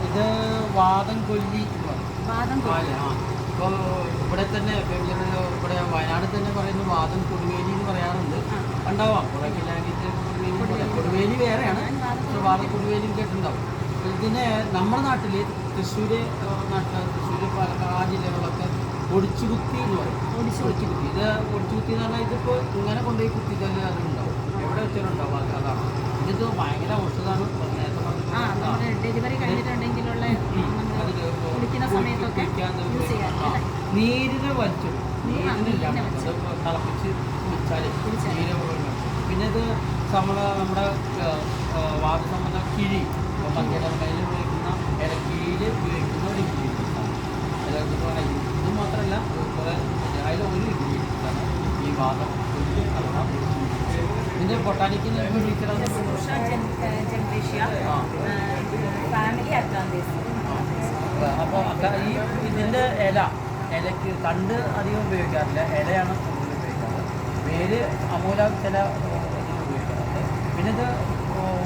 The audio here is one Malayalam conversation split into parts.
ഇത് വാദം കൊല്ലി ഇപ്പോൾ ഇവിടെ തന്നെ ഇവിടെ വയനാട് തന്നെ പറയുന്ന വാദം കൊടുവേലി എന്ന് പറയാറുണ്ട്. ഉണ്ടാവാം കുറേയൊക്കെ ലാംഗ്വേജ് കൊടുവേലി വേറെയാണ്, പക്ഷെ വാദം കൊടുവേലിയും കേട്ടിട്ടുണ്ടാവും. ഇതിനെ നമ്മുടെ നാട്ടിൽ തൃശ്ശൂർ പാലക്കാട് ആ ജില്ലകളിലൊക്കെ ഒടിച്ചുകുത്തി എന്ന് പറയും. ഒടിച്ചുകുത്തി ഇത് ഒടിച്ചുകുത്തി എന്ന് പറഞ്ഞാൽ ഇതിപ്പോൾ ഇങ്ങനെ കൊണ്ടുപോയി കുത്തിച്ചാൽ അതുണ്ടാവും, എവിടെ വെച്ചാലും ഉണ്ടാവും. അതാണ് ഇത് ഭയങ്കര ഔഷധമാണ്. ഡെലിവറി കഴിഞ്ഞിട്ടുണ്ടെങ്കിലുള്ള സമയത്തൊക്കെ നീരിനെ വലിച്ചു നീരിനില്ല തിളപ്പിച്ച് കുടിച്ചാൽ നീര്. പിന്നെ ഇത് നമ്മുടെ വാദസംബന്ധ കിഴി പഞ്ചകർമ്മയിൽ ഉപയോഗിക്കുന്ന ഇലക്കിഴിയിൽ ഉപയോഗിക്കുന്ന ഒരു ഇൻഗ്രീഡിയൻസാണ്. ഇത് മാത്രമല്ല അതിൽ ഒരു ഇൻഗ്രീഡിയൻസാണ് ഈ വാദം. ഇതിൻ്റെ ബൊട്ടാനിക്കൽ അപ്പോൾ ഈ ഇതിൻ്റെ ഇലയ്ക്ക് തണ്ട് അധികം ഉപയോഗിക്കാറില്ല, ഇലയാണ് കൂടുതൽ ഉപയോഗിക്കാറ്. വേര് അമൂല ചില ഇതിന് ഉപയോഗിക്കാറുണ്ട്. പിന്നെ ഇത്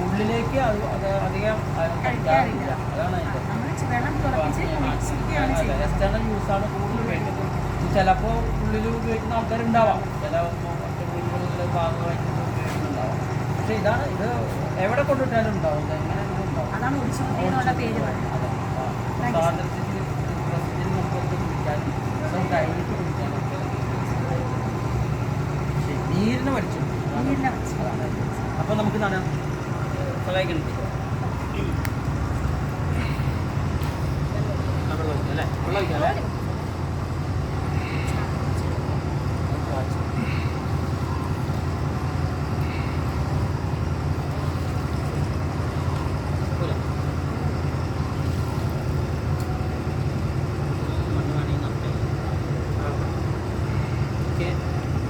ഉള്ളിലേക്ക് അത് അധികം കഴിക്കാറില്ല. അതാണ് അതിൻ്റെ എക്സ്റ്റേണൽ യൂസാണ് കൂടുതൽ ഉപയോഗിക്കുന്നത്. ചിലപ്പോൾ ഉള്ളിൽ ഉപയോഗിക്കുന്ന ആൾക്കാരുണ്ടാവാം, ചില ഭാഗമായിട്ട് ഉപയോഗിക്കുന്നുണ്ടാവാം. പക്ഷേ ഇതാണ് ഇത് എവിടെ കൊണ്ടിട്ടാലും ഉണ്ടാവും, എങ്ങനെ ഉണ്ടാവും. സ്വാതന്ത്ര്യത്തിന് മുമ്പൊക്കെ കുടിക്കാനും കഴിഞ്ഞിട്ട് കുടിക്കാനും നീരിനെ വലിച്ചു. അപ്പോൾ നമുക്ക് കാണാം സഹായിക്കുന്നുണ്ട്. വെള്ളം ഒഴിക്കാം അല്ലേ? വെള്ളം ഒഴിക്കാം അല്ലേ?